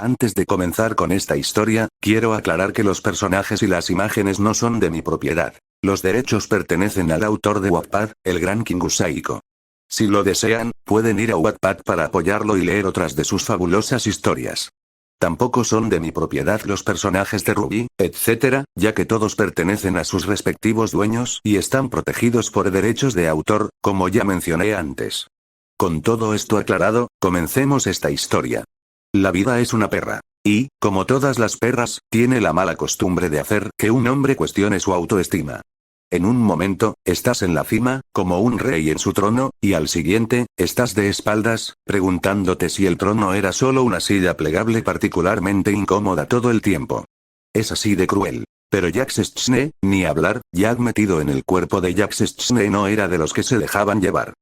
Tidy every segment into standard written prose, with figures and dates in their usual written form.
Antes de comenzar con esta historia, quiero aclarar que los personajes y las imágenes no son de mi propiedad. Los derechos pertenecen al autor de Wattpad, el gran Kingu Saiko. Si lo desean, pueden ir a Wattpad para apoyarlo y leer otras de sus fabulosas historias. Tampoco son de mi propiedad los personajes de Ruby, etc., ya que todos pertenecen a sus respectivos dueños y están protegidos por derechos de autor, como ya mencioné antes. Con todo esto aclarado, comencemos esta historia. La vida es una perra. Y, como todas las perras, tiene la mala costumbre de hacer que un hombre cuestione su autoestima. En un momento, estás en la cima, como un rey en su trono, y al siguiente, estás de espaldas, preguntándote si el trono era solo una silla plegable particularmente incómoda todo el tiempo. Es así de cruel. Pero Jax Schne, ni hablar, ya metido en el cuerpo de Jax Schne no era de los que se dejaban llevar.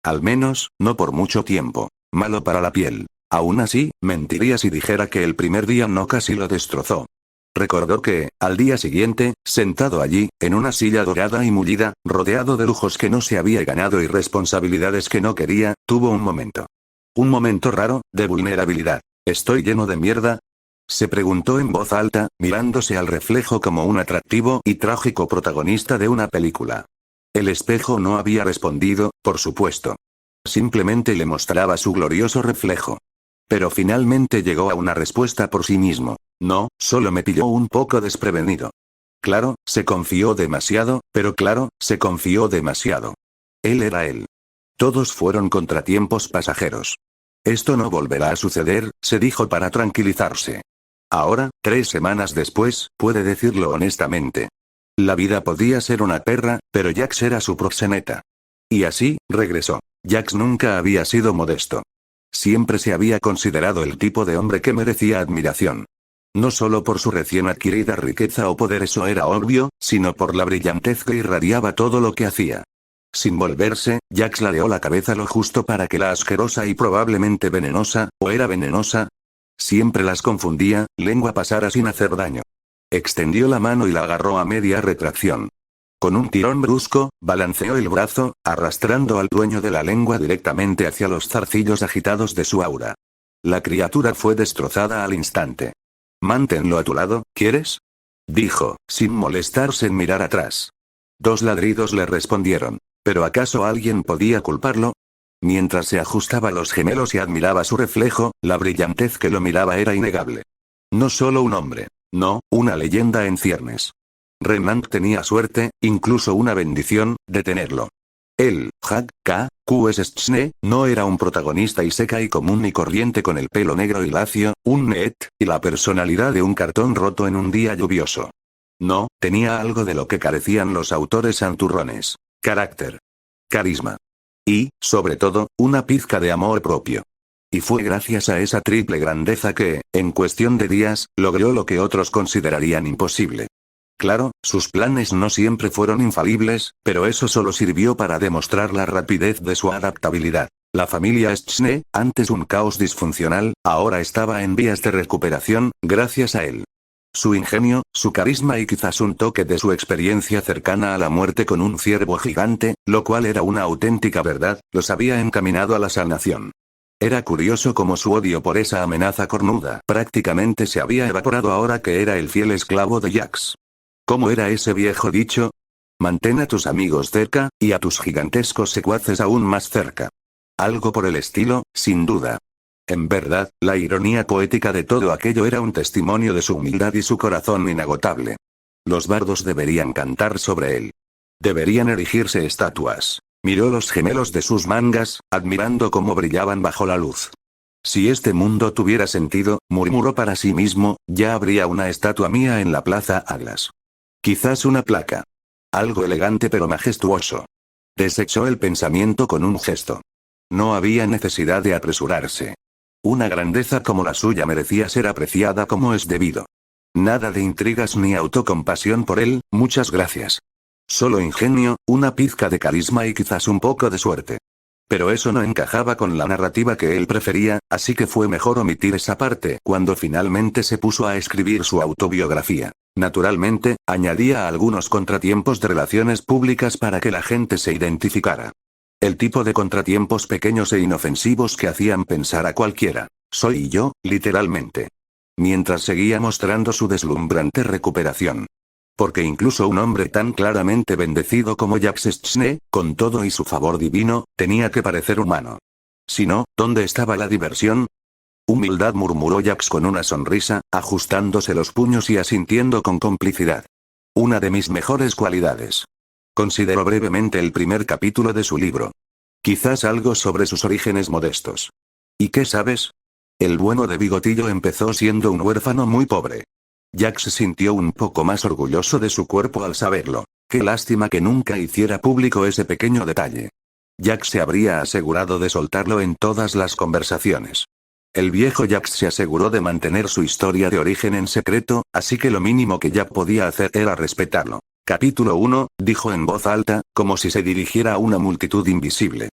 Al menos, no por mucho tiempo. Malo para la piel. Aún así, mentiría si dijera que el primer día no casi lo destrozó. Recordó que, al día siguiente, sentado allí, en una silla dorada y mullida, rodeado de lujos que no se había ganado y responsabilidades que no quería, tuvo un momento. Un momento raro, de vulnerabilidad. ¿Estoy lleno de mierda? Se preguntó en voz alta, mirándose al reflejo como un atractivo y trágico protagonista de una película. El espejo no había respondido, por supuesto. Simplemente le mostraba su glorioso reflejo. Pero finalmente llegó a una respuesta por sí mismo. No, solo me pilló un poco desprevenido. Claro, se confió demasiado, pero claro, se confió demasiado. Él era él. Todos fueron contratiempos pasajeros. Esto no volverá a suceder, se dijo para tranquilizarse. Ahora, 3 semanas después, puede decirlo honestamente. La vida podía ser una perra, pero Jax era su proxeneta. Y así, regresó. Jax nunca había sido modesto. Siempre se había considerado el tipo de hombre que merecía admiración. No solo por su recién adquirida riqueza o poder, eso era obvio, sino por la brillantez que irradiaba todo lo que hacía. Sin volverse, Jax ladeó la cabeza lo justo para que la asquerosa y probablemente venenosa, ¿o era venenosa? Siempre las confundía, lengua pasara sin hacer daño. Extendió la mano y la agarró a media retracción. Con un tirón brusco, balanceó el brazo, arrastrando al dueño de la lengua directamente hacia los zarcillos agitados de su aura. La criatura fue destrozada al instante. «Manténlo a tu lado, ¿quieres?», dijo, sin molestarse en mirar atrás. 2 ladridos le respondieron. ¿Pero acaso alguien podía culparlo? Mientras se ajustaba los gemelos y admiraba su reflejo, la brillantez que lo miraba era innegable. No solo un hombre. No, una leyenda en ciernes. Remnant tenía suerte, incluso una bendición, de tenerlo. Él, Q.S. no era un protagonista y seca y común y corriente con el pelo negro y lacio, un net, y la personalidad de un cartón roto en un día lluvioso. No, tenía algo de lo que carecían los autores santurrones. Carácter. Carisma. Y, sobre todo, una pizca de amor propio. Y fue gracias a esa triple grandeza que, en cuestión de días, logró lo que otros considerarían imposible. Claro, sus planes no siempre fueron infalibles, pero eso solo sirvió para demostrar la rapidez de su adaptabilidad. La familia Schne, antes un caos disfuncional, ahora estaba en vías de recuperación, gracias a él. Su ingenio, su carisma y quizás un toque de su experiencia cercana a la muerte con un ciervo gigante, lo cual era una auténtica verdad, los había encaminado a la sanación. Era curioso cómo su odio por esa amenaza cornuda prácticamente se había evaporado ahora que era el fiel esclavo de Jax. ¿Cómo era ese viejo dicho? Mantén a tus amigos cerca, y a tus gigantescos secuaces aún más cerca. Algo por el estilo, sin duda. En verdad, la ironía poética de todo aquello era un testimonio de su humildad y su corazón inagotable. Los bardos deberían cantar sobre él. Deberían erigirse estatuas. Miró los gemelos de sus mangas, admirando cómo brillaban bajo la luz. Si este mundo tuviera sentido, murmuró para sí mismo, ya habría una estatua mía en la Plaza Atlas. Quizás una placa. Algo elegante pero majestuoso. Desechó el pensamiento con un gesto. No había necesidad de apresurarse. Una grandeza como la suya merecía ser apreciada como es debido. Nada de intrigas ni autocompasión por él, muchas gracias. Solo ingenio, una pizca de carisma y quizás un poco de suerte. Pero eso no encajaba con la narrativa que él prefería, así que fue mejor omitir esa parte cuando finalmente se puso a escribir su autobiografía. Naturalmente, añadía algunos contratiempos de relaciones públicas para que la gente se identificara. El tipo de contratiempos pequeños e inofensivos que hacían pensar a cualquiera. Soy yo, literalmente. mientras seguía mostrando su deslumbrante recuperación. Porque incluso un hombre tan claramente bendecido como Jax Chne, con todo y su favor divino, tenía que parecer humano. Si no, ¿dónde estaba la diversión? Humildad, murmuró Jax con una sonrisa, ajustándose los puños y asintiendo con complicidad. Una de mis mejores cualidades. Consideró brevemente el primer capítulo de su libro. Quizás algo sobre sus orígenes modestos. ¿Y qué sabes? El bueno de Bigotillo empezó siendo un huérfano muy pobre. Jax se sintió un poco más orgulloso de su cuerpo al saberlo. Qué lástima que nunca hiciera público ese pequeño detalle. Jax se habría asegurado de soltarlo en todas las conversaciones. El viejo Jax se aseguró de mantener su historia de origen en secreto, así que lo mínimo que Jack podía hacer era respetarlo. Capítulo 1, dijo en voz alta, como si se dirigiera a una multitud invisible.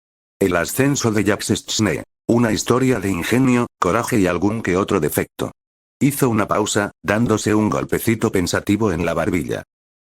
El ascenso de Jax Chne. Una historia de ingenio, coraje y algún que otro defecto. Hizo una pausa, dándose un golpecito pensativo en la barbilla.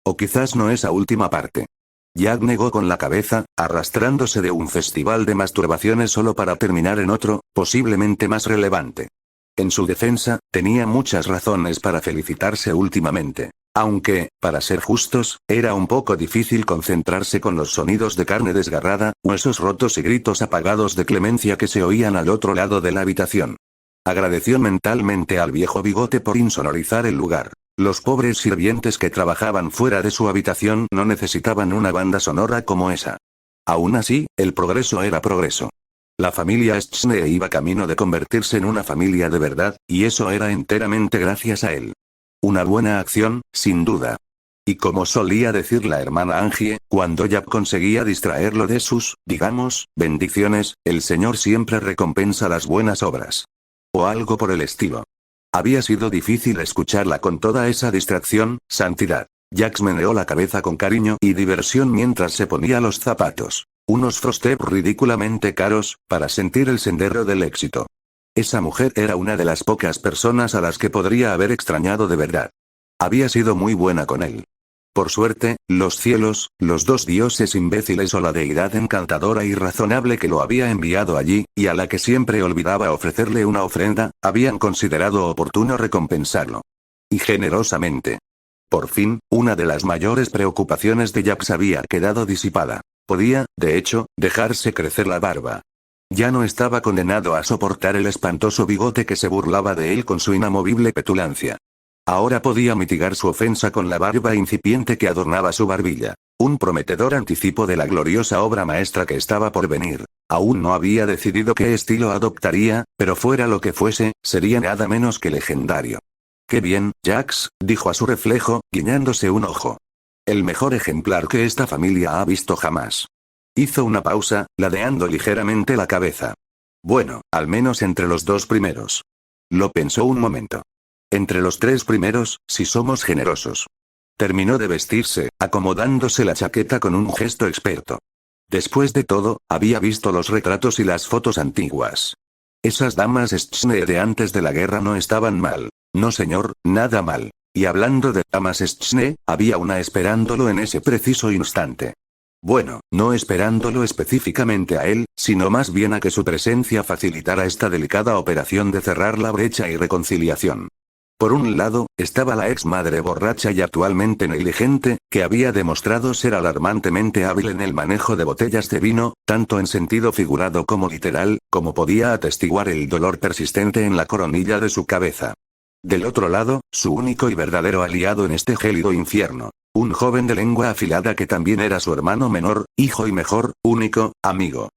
O quizás no esa última parte. Jack negó con la cabeza, arrastrándose de un festival de masturbaciones solo para terminar en otro, posiblemente más relevante. En su defensa, tenía muchas razones para felicitarse últimamente. Aunque, para ser justos, era un poco difícil concentrarse con los sonidos de carne desgarrada, huesos rotos y gritos apagados de clemencia que se oían al otro lado de la habitación. Agradeció mentalmente al viejo Bigote por insonorizar el lugar. Los pobres sirvientes que trabajaban fuera de su habitación no necesitaban una banda sonora como esa. Aún así, el progreso era progreso. La familia Chne iba camino de convertirse en una familia de verdad, y eso era enteramente gracias a él. Una buena acción, sin duda. Y como solía decir la hermana Angie, cuando Jack conseguía distraerlo de sus, digamos, bendiciones, el Señor siempre recompensa las buenas obras. O algo por el estilo. Había sido difícil escucharla con toda esa distracción, santidad. Jax meneó la cabeza con cariño y diversión mientras se ponía los zapatos. Unos Frostep ridículamente caros, para sentir el sendero del éxito. Esa mujer era una de las pocas personas a las que podría haber extrañado de verdad. Había sido muy buena con él. Por suerte, los cielos, los dos dioses imbéciles o la deidad encantadora y razonable que lo había enviado allí, y a la que siempre olvidaba ofrecerle una ofrenda, habían considerado oportuno recompensarlo. Y generosamente. Por fin, una de las mayores preocupaciones de Jax había quedado disipada. Podía, de hecho, dejarse crecer la barba. Ya no estaba condenado a soportar el espantoso bigote que se burlaba de él con su inamovible petulancia. Ahora podía mitigar su ofensa con la barba incipiente que adornaba su barbilla. Un prometedor anticipo de la gloriosa obra maestra que estaba por venir. Aún no había decidido qué estilo adoptaría, pero fuera lo que fuese, sería nada menos que legendario. «Qué bien, Jax», dijo a su reflejo, guiñándose un ojo. «El mejor ejemplar que esta familia ha visto jamás». Hizo una pausa, ladeando ligeramente la cabeza. «Bueno, al menos entre los dos primeros». Lo pensó un momento. «Entre los tres primeros, si somos generosos». Terminó de vestirse, acomodándose la chaqueta con un gesto experto. Después de todo, había visto los retratos y las fotos antiguas. Esas damas Schne de antes de la guerra no estaban mal. No señor, nada mal. Y hablando de damas Schne, había una esperándolo en ese preciso instante. Bueno, no esperándolo específicamente a él, sino más bien a que su presencia facilitara esta delicada operación de cerrar la brecha y reconciliación. Por un lado, estaba la ex madre borracha y actualmente negligente, que había demostrado ser alarmantemente hábil en el manejo de botellas de vino, tanto en sentido figurado como literal, como podía atestiguar el dolor persistente en la coronilla de su cabeza. Del otro lado, su único y verdadero aliado en este gélido infierno. Un joven de lengua afilada que también era su hermano menor, hijo y mejor, único, amigo.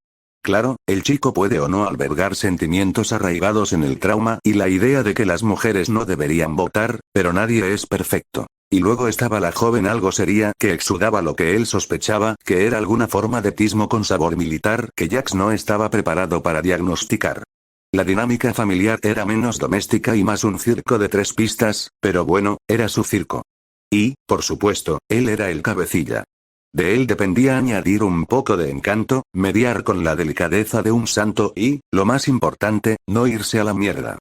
Claro, el chico puede o no albergar sentimientos arraigados en el trauma y la idea de que las mujeres no deberían votar, pero nadie es perfecto. Y luego estaba la joven algo seria que exudaba lo que él sospechaba que era alguna forma de tismo con sabor militar que Jax no estaba preparado para diagnosticar. La dinámica familiar era menos doméstica y más un circo de tres pistas, pero bueno, era su circo. Y, por supuesto, él era el cabecilla. De él dependía añadir un poco de encanto, mediar con la delicadeza de un santo y, lo más importante, no irse a la mierda.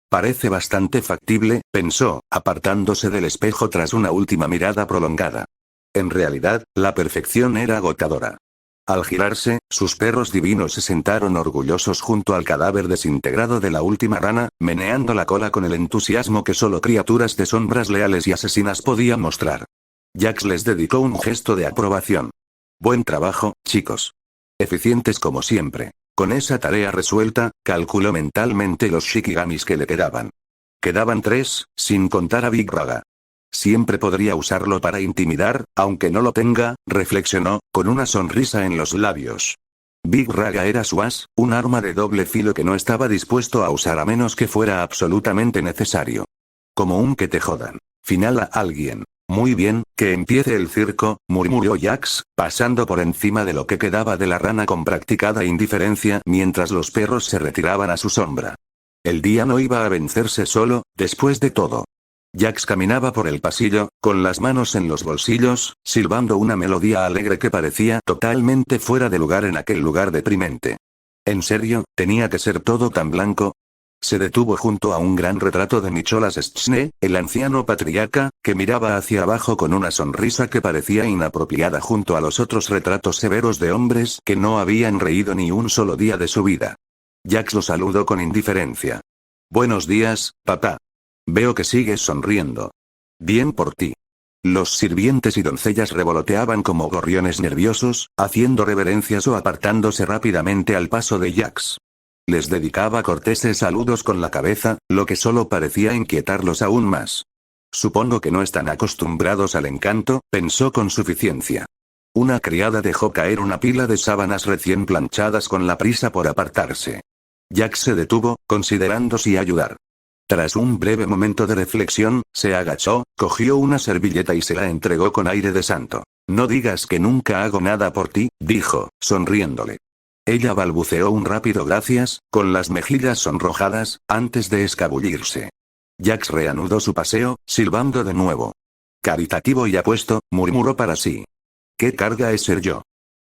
Parece bastante factible, pensó, apartándose del espejo tras una última mirada prolongada. En realidad, la perfección era agotadora. Al girarse, sus perros divinos se sentaron orgullosos junto al cadáver desintegrado de la última rana, meneando la cola con el entusiasmo que solo criaturas de sombras leales y asesinas podían mostrar. Jax les dedicó un gesto de aprobación. Buen trabajo, chicos. Eficientes como siempre. Con esa tarea resuelta, calculó mentalmente los shikigamis que le quedaban. Quedaban 3, sin contar a Big Raga. Siempre podría usarlo para intimidar, aunque no lo tenga, reflexionó, con una sonrisa en los labios. Big Raga era su as, un arma de doble filo que no estaba dispuesto a usar a menos que fuera absolutamente necesario. Como un que te jodan. Final a alguien. Muy bien, que empiece el circo, murmuró Jax, pasando por encima de lo que quedaba de la rana con practicada indiferencia mientras los perros se retiraban a su sombra. El día no iba a vencerse solo, después de todo. Jax caminaba por el pasillo, con las manos en los bolsillos, silbando una melodía alegre que parecía totalmente fuera de lugar en aquel lugar deprimente. ¿En serio, tenía que ser todo tan blanco? Se detuvo junto a un gran retrato de Nicholas Stschne, el anciano patriarca, que miraba hacia abajo con una sonrisa que parecía inapropiada junto a los otros retratos severos de hombres que no habían reído ni un solo día de su vida. Jax lo saludó con indiferencia. Buenos días, papá. Veo que sigues sonriendo. Bien por ti. Los sirvientes y doncellas revoloteaban como gorriones nerviosos, haciendo reverencias o apartándose rápidamente al paso de Jax. Les dedicaba corteses saludos con la cabeza, lo que solo parecía inquietarlos aún más. Supongo que no están acostumbrados al encanto, pensó con suficiencia. Una criada dejó caer una pila de sábanas recién planchadas con la prisa por apartarse. Jax se detuvo, considerando si ayudar. Tras un breve momento de reflexión, se agachó, cogió una servilleta y se la entregó con aire de santo. No digas que nunca hago nada por ti, dijo, sonriéndole. Ella balbuceó un rápido gracias, con las mejillas sonrojadas, antes de escabullirse. Jax reanudó su paseo, silbando de nuevo. Caritativo y apuesto, murmuró para sí. ¿Qué carga es ser yo?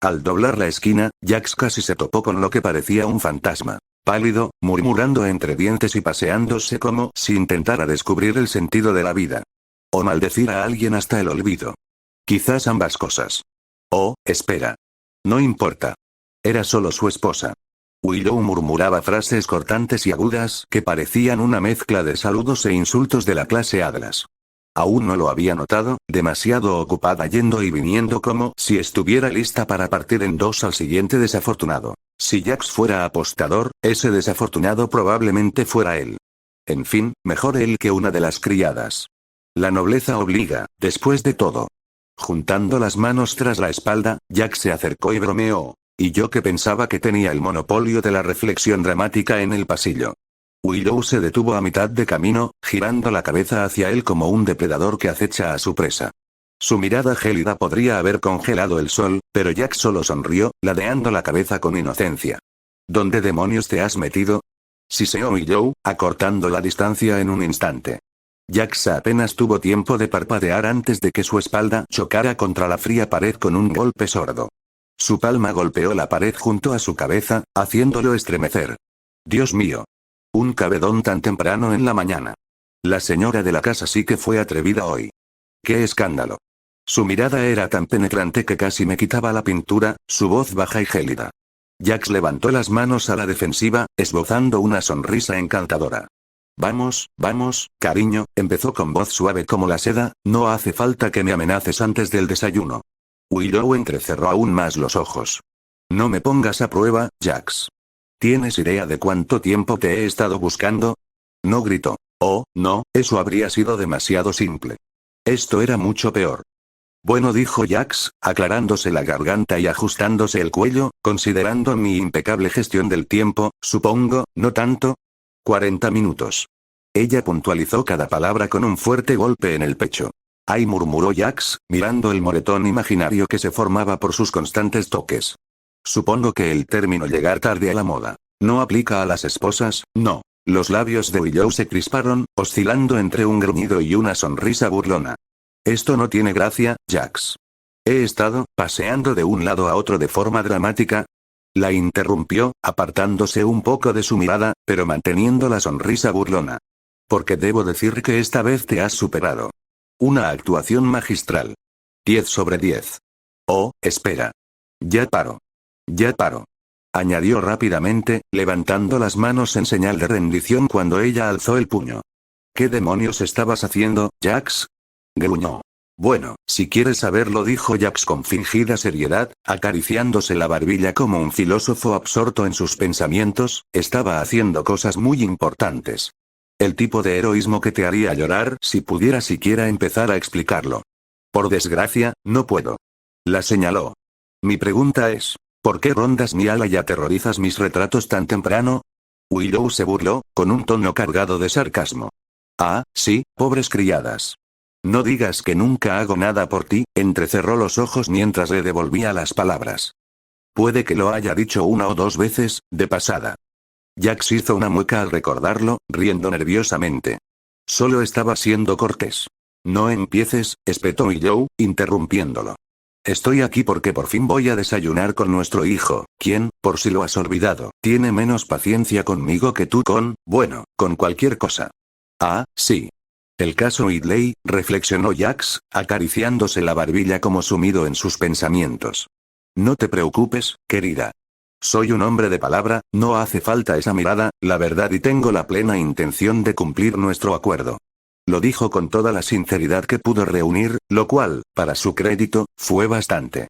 Al doblar la esquina, Jax casi se topó con lo que parecía un fantasma. Pálido, murmurando entre dientes y paseándose como si intentara descubrir el sentido de la vida. O maldecir a alguien hasta el olvido. Quizás ambas cosas. Oh, espera. No importa. Era solo su esposa. Willow murmuraba frases cortantes y agudas que parecían una mezcla de saludos e insultos de la clase Atlas. Aún no lo había notado, demasiado ocupada yendo y viniendo como si estuviera lista para partir en dos al siguiente desafortunado. Si Jax fuera apostador, ese desafortunado probablemente fuera él. En fin, mejor él que una de las criadas. La nobleza obliga, después de todo. Juntando las manos tras la espalda, Jax se acercó y bromeó. Y yo que pensaba que tenía el monopolio de la reflexión dramática en el pasillo. Willow se detuvo a mitad de camino, girando la cabeza hacia él como un depredador que acecha a su presa. Su mirada gélida podría haber congelado el sol, pero Jax solo sonrió, ladeando la cabeza con inocencia. ¿Dónde demonios te has metido? Siseó Willow, acortando la distancia en un instante. Jax apenas tuvo tiempo de parpadear antes de que su espalda chocara contra la fría pared con un golpe sordo. Su palma golpeó la pared junto a su cabeza, haciéndolo estremecer. Dios mío. Un cabedón tan temprano en la mañana. La señora de la casa sí que fue atrevida hoy. ¡Qué escándalo! Su mirada era tan penetrante que casi me quitaba la pintura, su voz baja y gélida. Jax levantó las manos a la defensiva, esbozando una sonrisa encantadora. Vamos, cariño, empezó con voz suave como la seda, no hace falta que me amenaces antes del desayuno. Willow entrecerró aún más los ojos. No me pongas a prueba, Jax. ¿Tienes idea de cuánto tiempo te he estado buscando? No gritó. Oh, no, eso habría sido demasiado simple. Esto era mucho peor. Bueno, dijo Jax, aclarándose la garganta y ajustándose el cuello, considerando mi impecable gestión del tiempo, supongo, ¿no tanto? 40 minutos. Ella puntualizó cada palabra con un fuerte golpe en el pecho. Ay, murmuró Jax, mirando el moretón imaginario que se formaba por sus constantes toques. Supongo que el término llegar tarde a la moda no aplica a las esposas, no. Los labios de Willow se crisparon, oscilando entre un gruñido y una sonrisa burlona. Esto no tiene gracia, Jax. He estado paseando de un lado a otro de forma dramática. La interrumpió, apartándose un poco de su mirada, pero manteniendo la sonrisa burlona. Porque debo decir que esta vez te has superado. Una actuación magistral. 10 sobre 10. Oh, espera. Ya paro. Ya paro. Añadió rápidamente, levantando las manos en señal de rendición cuando ella alzó el puño. ¿Qué demonios estabas haciendo, Jax? Gruñó. Bueno, si quieres saberlo, dijo Jax con fingida seriedad, acariciándose la barbilla como un filósofo absorto en sus pensamientos, estaba haciendo cosas muy importantes. El tipo de heroísmo que te haría llorar si pudiera siquiera empezar a explicarlo. Por desgracia, no puedo. La señaló. Mi pregunta es, ¿por qué rondas mi ala y aterrorizas mis retratos tan temprano? Willow se burló, con un tono cargado de sarcasmo. Ah, sí, pobres criadas. No digas que nunca hago nada por ti, entrecerró los ojos mientras le devolvía las palabras. Puede que lo haya dicho una o dos veces, de pasada. Jax hizo una mueca al recordarlo, riendo nerviosamente. Solo estaba siendo cortés. No empieces, espetó Willow, interrumpiéndolo. Estoy aquí porque por fin voy a desayunar con nuestro hijo, quien, por si lo has olvidado, tiene menos paciencia conmigo que tú con cualquier cosa. Ah, sí. El caso Whitley, reflexionó Jax, acariciándose la barbilla como sumido en sus pensamientos. No te preocupes, querida. Soy un hombre de palabra, no hace falta esa mirada, la verdad, y tengo la plena intención de cumplir nuestro acuerdo. Lo dijo con toda la sinceridad que pudo reunir, lo cual, para su crédito, fue bastante.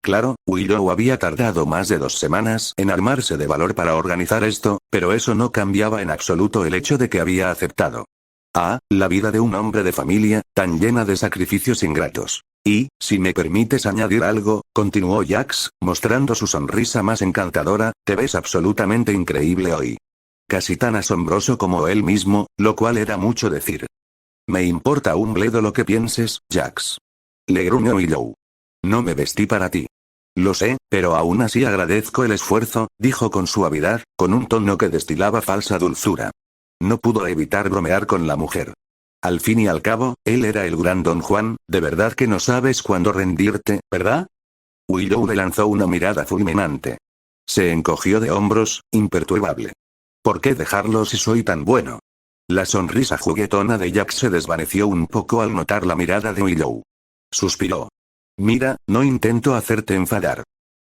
Claro, Willow había tardado más de 2 semanas en armarse de valor para organizar esto, pero eso no cambiaba en absoluto el hecho de que había aceptado. Ah, la vida de un hombre de familia, tan llena de sacrificios ingratos. Y, si me permites añadir algo, continuó Jax, mostrando su sonrisa más encantadora, te ves absolutamente increíble hoy. Casi tan asombroso como él mismo, lo cual era mucho decir. Me importa un bledo lo que pienses, Jax. Le gruñó Willow. No me vestí para ti. Lo sé, pero aún así agradezco el esfuerzo, dijo con suavidad, con un tono que destilaba falsa dulzura. No pudo evitar bromear con la mujer. Al fin y al cabo, él era el gran Don Juan, de verdad que no sabes cuándo rendirte, ¿verdad? Willow le lanzó una mirada fulminante. Se encogió de hombros, imperturbable. ¿Por qué dejarlo si soy tan bueno? La sonrisa juguetona de Jax se desvaneció un poco al notar la mirada de Willow. Suspiró. Mira, no intento hacerte enfadar.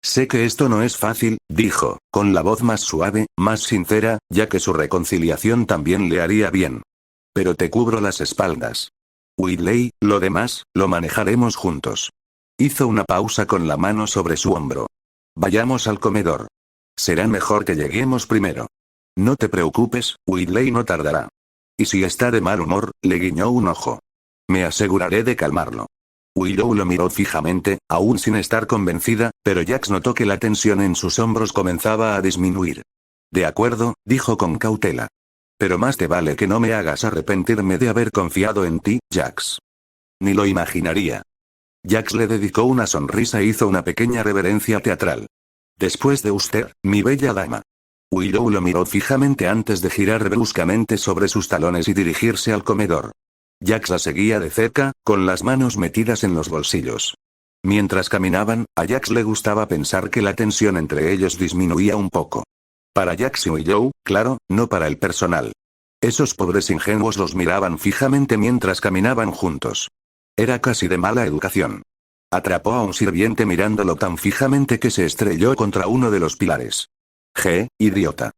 Sé que esto no es fácil, dijo, con la voz más suave, más sincera, ya que su reconciliación también le haría bien. Pero te cubro las espaldas. Whitley, lo demás, lo manejaremos juntos. Hizo una pausa con la mano sobre su hombro. Vayamos al comedor. Será mejor que lleguemos primero. No te preocupes, Whitley no tardará. Y si está de mal humor, le guiñó un ojo. Me aseguraré de calmarlo. Willow lo miró fijamente, aún sin estar convencida, pero Jax notó que la tensión en sus hombros comenzaba a disminuir. De acuerdo, dijo con cautela. Pero más te vale que no me hagas arrepentirme de haber confiado en ti, Jax. Ni lo imaginaría. Jax le dedicó una sonrisa e hizo una pequeña reverencia teatral. Después de usted, mi bella dama. Willow lo miró fijamente antes de girar bruscamente sobre sus talones y dirigirse al comedor. Jax la seguía de cerca, con las manos metidas en los bolsillos. Mientras caminaban, a Jax le gustaba pensar que la tensión entre ellos disminuía un poco. Para Jax y Willow, claro, no para el personal. Esos pobres ingenuos los miraban fijamente mientras caminaban juntos. Era casi de mala educación. Atrapó a un sirviente mirándolo tan fijamente que se estrelló contra uno de los pilares. Idiota.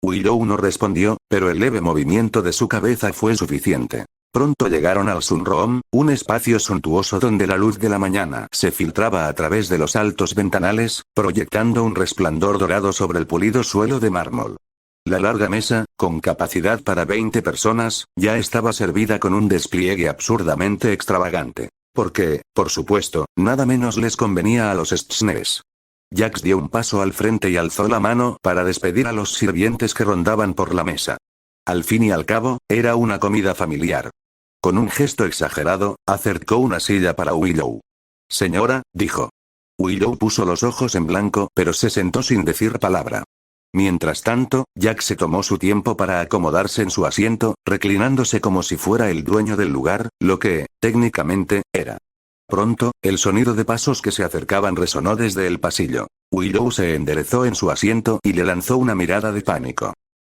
Willow no respondió, pero el leve movimiento de su cabeza fue suficiente. Pronto llegaron al sunroom, un espacio suntuoso donde la luz de la mañana se filtraba a través de los altos ventanales, proyectando un resplandor dorado sobre el pulido suelo de mármol. La larga mesa, con capacidad para 20 personas, ya estaba servida con un despliegue absurdamente extravagante. Porque, por supuesto, nada menos les convenía a los Stsnes. Jax dio un paso al frente y alzó la mano para despedir a los sirvientes que rondaban por la mesa. Al fin y al cabo, era una comida familiar. Con un gesto exagerado, acercó una silla para Willow. Señora, dijo. Willow puso los ojos en blanco, pero se sentó sin decir palabra. Mientras tanto, Jax se tomó su tiempo para acomodarse en su asiento, reclinándose como si fuera el dueño del lugar, lo que, técnicamente, era. Pronto, el sonido de pasos que se acercaban resonó desde el pasillo. Willow se enderezó en su asiento y le lanzó una mirada de pánico.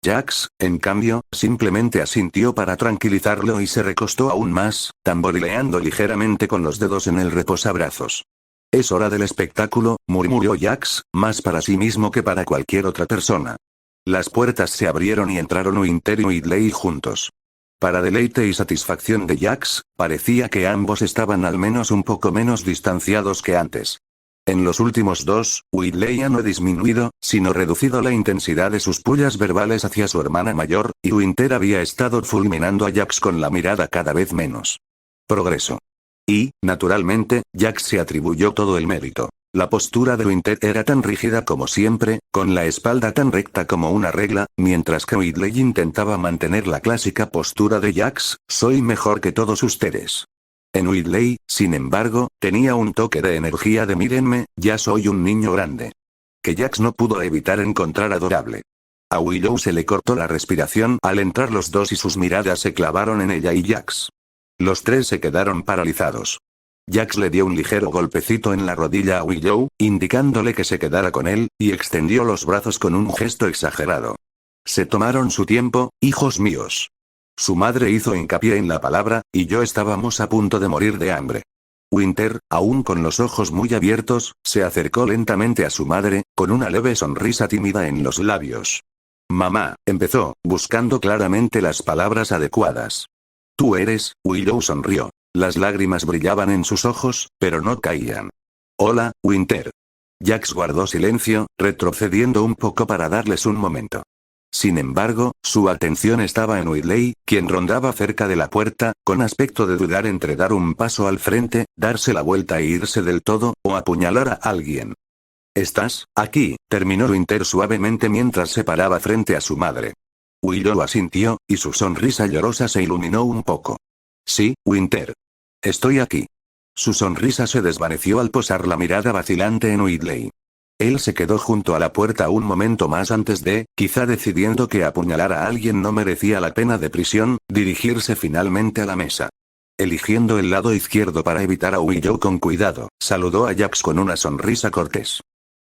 Jax, en cambio, simplemente asintió para tranquilizarlo y se recostó aún más, tamborileando ligeramente con los dedos en el reposabrazos. Es hora del espectáculo, murmuró Jax, más para sí mismo que para cualquier otra persona. Las puertas se abrieron y entraron Winter y Whitley juntos. Para deleite y satisfacción de Jax, parecía que ambos estaban al menos un poco menos distanciados que antes. En los últimos dos, Whitley no ha disminuido, sino reducido la intensidad de sus pullas verbales hacia su hermana mayor, y Winter había estado fulminando a Jax con la mirada cada vez menos. Progreso. Y, naturalmente, Jax se atribuyó todo el mérito. La postura de Winter era tan rígida como siempre, con la espalda tan recta como una regla, mientras que Whitley intentaba mantener la clásica postura de Jax, soy mejor que todos ustedes. En Whitley, sin embargo, tenía un toque de energía de mírenme, ya soy un niño grande. Que Jax no pudo evitar encontrar adorable. A Willow se le cortó la respiración al entrar los dos y sus miradas se clavaron en ella y Jax. Los tres se quedaron paralizados. Jax le dio un ligero golpecito en la rodilla a Willow, indicándole que se quedara con él, y extendió los brazos con un gesto exagerado. Se tomaron su tiempo, hijos míos. Su madre hizo hincapié en la palabra, y yo estábamos a punto de morir de hambre. Winter, aún con los ojos muy abiertos, se acercó lentamente a su madre, con una leve sonrisa tímida en los labios. Mamá, empezó, buscando claramente las palabras adecuadas. Tú eres, Willow sonrió. Las lágrimas brillaban en sus ojos, pero no caían. Hola, Winter. Jax guardó silencio, retrocediendo un poco para darles un momento. Sin embargo, su atención estaba en Whitley, quien rondaba cerca de la puerta, con aspecto de dudar entre dar un paso al frente, darse la vuelta e irse del todo, o apuñalar a alguien. ¿Estás aquí?, terminó Winter suavemente mientras se paraba frente a su madre. Willow asintió, y su sonrisa llorosa se iluminó un poco. Sí, Winter. Estoy aquí. Su sonrisa se desvaneció al posar la mirada vacilante en Whitley. Él se quedó junto a la puerta un momento más antes de, quizá decidiendo que apuñalar a alguien no merecía la pena de prisión, dirigirse finalmente a la mesa. Eligiendo el lado izquierdo para evitar a Willow con cuidado, saludó a Jax con una sonrisa cortés.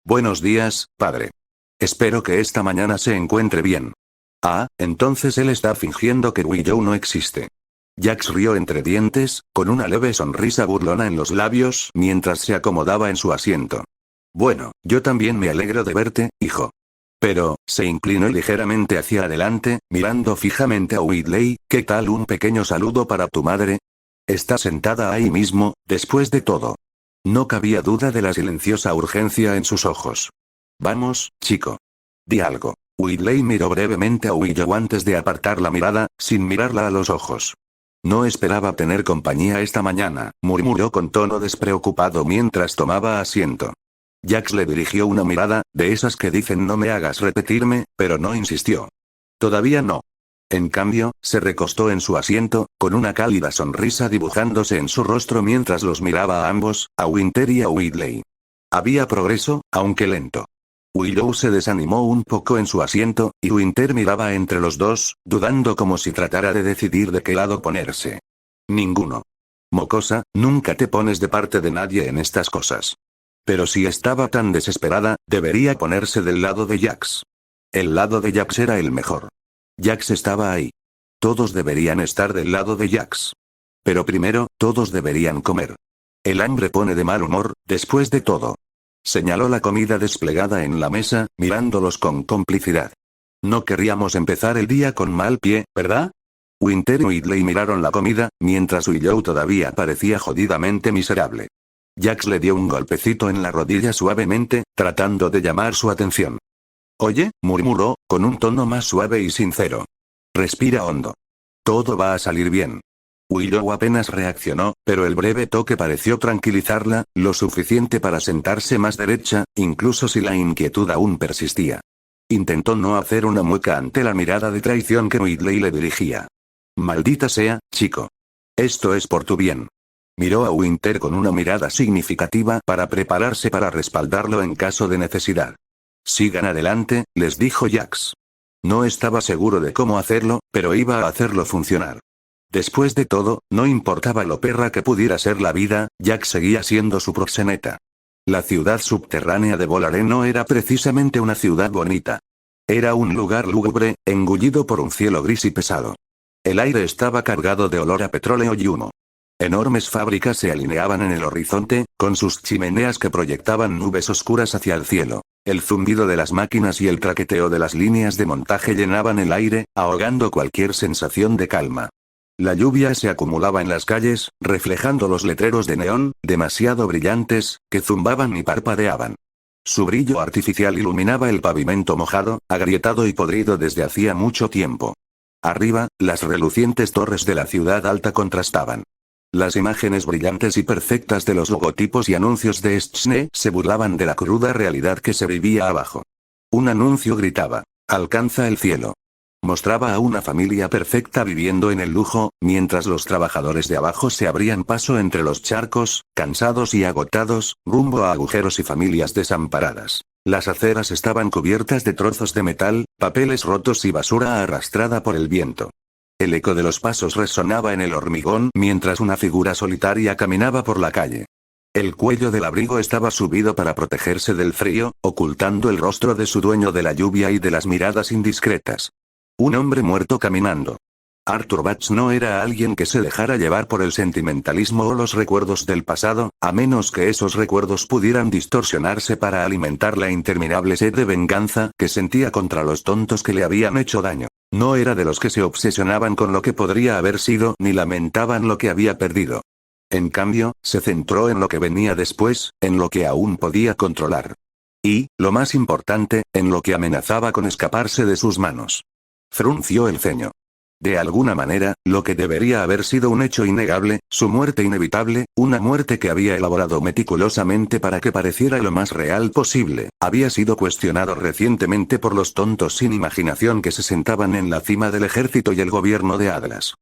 Buenos días, padre. Espero que esta mañana se encuentre bien. Ah, entonces él está fingiendo que Willow no existe. Jax rió entre dientes, con una leve sonrisa burlona en los labios, mientras se acomodaba en su asiento. Bueno, yo también me alegro de verte, hijo. Pero, se inclinó ligeramente hacia adelante, mirando fijamente a Whitley, ¿qué tal un pequeño saludo para tu madre? Está sentada ahí mismo, después de todo. No cabía duda de la silenciosa urgencia en sus ojos. Vamos, chico. Di algo. Whitley miró brevemente a Willow antes de apartar la mirada, sin mirarla a los ojos. No esperaba tener compañía esta mañana, murmuró con tono despreocupado mientras tomaba asiento. Jax le dirigió una mirada, de esas que dicen no me hagas repetirme, pero no insistió. Todavía no. En cambio, se recostó en su asiento, con una cálida sonrisa dibujándose en su rostro mientras los miraba a ambos, a Winter y a Whitley. Había progreso, aunque lento. Willow se desanimó un poco en su asiento, y Winter miraba entre los dos, dudando como si tratara de decidir de qué lado ponerse. Ninguno. Mocosa, nunca te pones de parte de nadie en estas cosas. Pero si estaba tan desesperada, debería ponerse del lado de Jax. El lado de Jax era el mejor. Jax estaba ahí. Todos deberían estar del lado de Jax. Pero primero, todos deberían comer. El hambre pone de mal humor, después de todo. Señaló la comida desplegada en la mesa, mirándolos con complicidad. No querríamos empezar el día con mal pie, ¿verdad? Winter y Whitley miraron la comida, mientras Willow todavía parecía jodidamente miserable. Jax le dio un golpecito en la rodilla suavemente, tratando de llamar su atención. Oye, murmuró, con un tono más suave y sincero. Respira hondo. Todo va a salir bien. Willow apenas reaccionó, pero el breve toque pareció tranquilizarla, lo suficiente para sentarse más derecha, incluso si la inquietud aún persistía. Intentó no hacer una mueca ante la mirada de traición que Whitley le dirigía. Maldita sea, chico. Esto es por tu bien. Miró a Winter con una mirada significativa para prepararse para respaldarlo en caso de necesidad. Sigan adelante, les dijo Jax. No estaba seguro de cómo hacerlo, pero iba a hacerlo funcionar. Después de todo, no importaba lo perra que pudiera ser la vida, Jax seguía siendo su proxeneta. La ciudad subterránea de Volare no era precisamente una ciudad bonita. Era un lugar lúgubre, engullido por un cielo gris y pesado. El aire estaba cargado de olor a petróleo y humo. Enormes fábricas se alineaban en el horizonte, con sus chimeneas que proyectaban nubes oscuras hacia el cielo. El zumbido de las máquinas y el traqueteo de las líneas de montaje llenaban el aire, ahogando cualquier sensación de calma. La lluvia se acumulaba en las calles, reflejando los letreros de neón, demasiado brillantes, que zumbaban y parpadeaban. Su brillo artificial iluminaba el pavimento mojado, agrietado y podrido desde hacía mucho tiempo. Arriba, las relucientes torres de la ciudad alta contrastaban. Las imágenes brillantes y perfectas de los logotipos y anuncios de Stschne se burlaban de la cruda realidad que se vivía abajo. Un anuncio gritaba: "Alcanza el cielo". Mostraba a una familia perfecta viviendo en el lujo, mientras los trabajadores de abajo se abrían paso entre los charcos, cansados y agotados, rumbo a agujeros y familias desamparadas. Las aceras estaban cubiertas de trozos de metal, papeles rotos y basura arrastrada por el viento. El eco de los pasos resonaba en el hormigón mientras una figura solitaria caminaba por la calle. El cuello del abrigo estaba subido para protegerse del frío, ocultando el rostro de su dueño de la lluvia y de las miradas indiscretas. Un hombre muerto caminando. Arthur Batch no era alguien que se dejara llevar por el sentimentalismo o los recuerdos del pasado, a menos que esos recuerdos pudieran distorsionarse para alimentar la interminable sed de venganza que sentía contra los tontos que le habían hecho daño. No era de los que se obsesionaban con lo que podría haber sido ni lamentaban lo que había perdido. En cambio, se centró en lo que venía después, en lo que aún podía controlar. Y, lo más importante, en lo que amenazaba con escaparse de sus manos. Frunció el ceño. De alguna manera, lo que debería haber sido un hecho innegable, su muerte inevitable, una muerte que había elaborado meticulosamente para que pareciera lo más real posible, había sido cuestionado recientemente por los tontos sin imaginación que se sentaban en la cima del ejército y el gobierno de Atlas.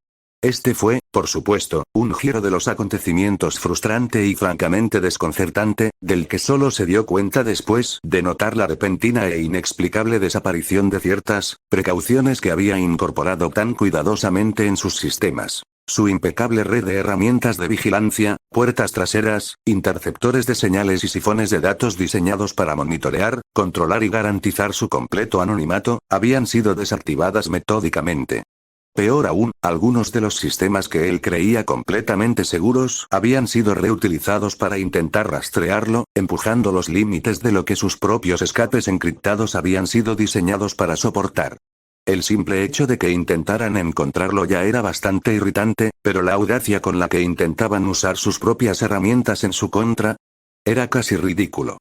Este fue, por supuesto, un giro de los acontecimientos frustrante y francamente desconcertante, del que solo se dio cuenta después de notar la repentina e inexplicable desaparición de ciertas precauciones que había incorporado tan cuidadosamente en sus sistemas. Su impecable red de herramientas de vigilancia, puertas traseras, interceptores de señales y sifones de datos diseñados para monitorear, controlar y garantizar su completo anonimato, habían sido desactivadas metódicamente. Peor aún, algunos de los sistemas que él creía completamente seguros habían sido reutilizados para intentar rastrearlo, empujando los límites de lo que sus propios escapes encriptados habían sido diseñados para soportar. El simple hecho de que intentaran encontrarlo ya era bastante irritante, pero la audacia con la que intentaban usar sus propias herramientas en su contra era casi ridículo.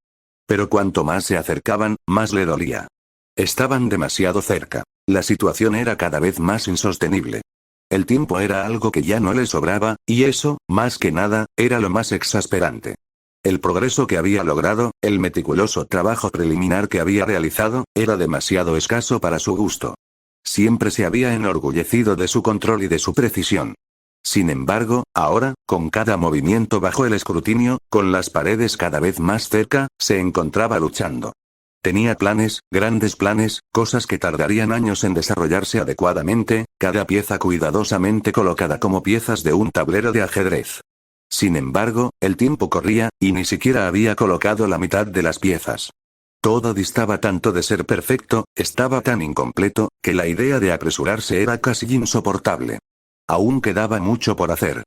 Pero cuanto más se acercaban, más le dolía. Estaban demasiado cerca. La situación era cada vez más insostenible. El tiempo era algo que ya no le sobraba, y eso, más que nada, era lo más exasperante. El progreso que había logrado, el meticuloso trabajo preliminar que había realizado, era demasiado escaso para su gusto. Siempre se había enorgullecido de su control y de su precisión. Sin embargo, ahora, con cada movimiento bajo el escrutinio, con las paredes cada vez más cerca, se encontraba luchando. Tenía planes, grandes planes, cosas que tardarían años en desarrollarse adecuadamente, cada pieza cuidadosamente colocada como piezas de un tablero de ajedrez. Sin embargo, el tiempo corría, y ni siquiera había colocado la mitad de las piezas. Todo distaba tanto de ser perfecto, estaba tan incompleto, que la idea de apresurarse era casi insoportable. Aún quedaba mucho por hacer.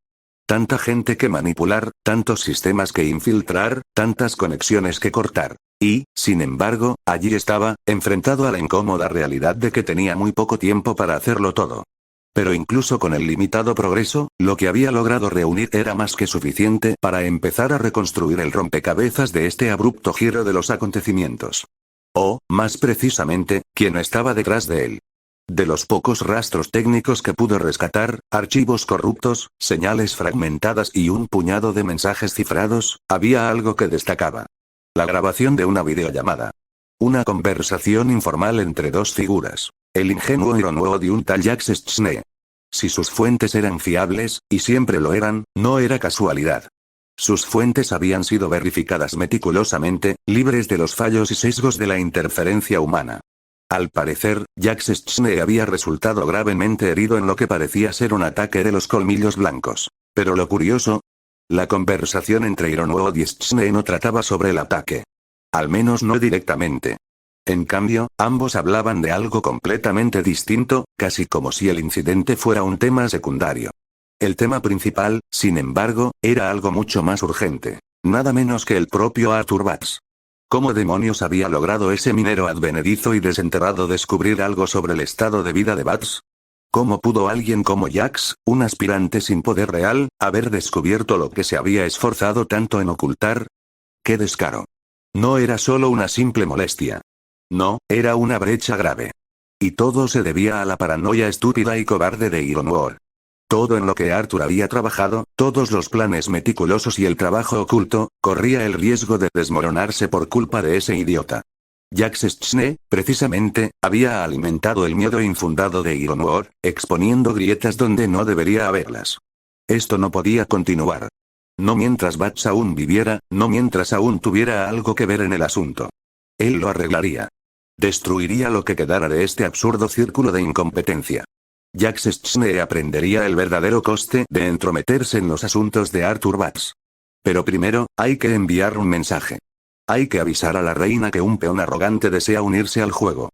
Tanta gente que manipular, tantos sistemas que infiltrar, tantas conexiones que cortar. Y, sin embargo, allí estaba, enfrentado a la incómoda realidad de que tenía muy poco tiempo para hacerlo todo. Pero incluso con el limitado progreso, lo que había logrado reunir era más que suficiente para empezar a reconstruir el rompecabezas de este abrupto giro de los acontecimientos. O, más precisamente, quién estaba detrás de él. De los pocos rastros técnicos que pudo rescatar, archivos corruptos, señales fragmentadas y un puñado de mensajes cifrados, había algo que destacaba. La grabación de una videollamada. Una conversación informal entre dos figuras. El ingenuo Ironwood y un tal Jax Stschne. Si sus fuentes eran fiables, y siempre lo eran, no era casualidad. Sus fuentes habían sido verificadas meticulosamente, libres de los fallos y sesgos de la interferencia humana. Al parecer, Jax Stschne había resultado gravemente herido en lo que parecía ser un ataque de los colmillos blancos. Pero lo curioso, la conversación entre Ironwood y Stschne no trataba sobre el ataque. Al menos no directamente. En cambio, ambos hablaban de algo completamente distinto, casi como si el incidente fuera un tema secundario. El tema principal, sin embargo, era algo mucho más urgente. Nada menos que el propio Arthur Batts. ¿Cómo demonios había logrado ese minero advenedizo y desenterrado descubrir algo sobre el estado de vida de Batts? ¿Cómo pudo alguien como Jax, un aspirante sin poder real, haber descubierto lo que se había esforzado tanto en ocultar? ¡Qué descaro! No era solo una simple molestia. No, era una brecha grave. Y todo se debía a la paranoia estúpida y cobarde de Iron War. Todo en lo que Arthur había trabajado, todos los planes meticulosos y el trabajo oculto, corría el riesgo de desmoronarse por culpa de ese idiota. Jax Schne, precisamente, había alimentado el miedo infundado de Iron War, exponiendo grietas donde no debería haberlas. Esto no podía continuar. No mientras Batts aún viviera, no mientras aún tuviera algo que ver en el asunto. Él lo arreglaría. Destruiría lo que quedara de este absurdo círculo de incompetencia. Jax Schne aprendería el verdadero coste de entrometerse en los asuntos de Arthur Batts. Pero primero, hay que enviar un mensaje. Hay que avisar a la reina que un peón arrogante desea unirse al juego.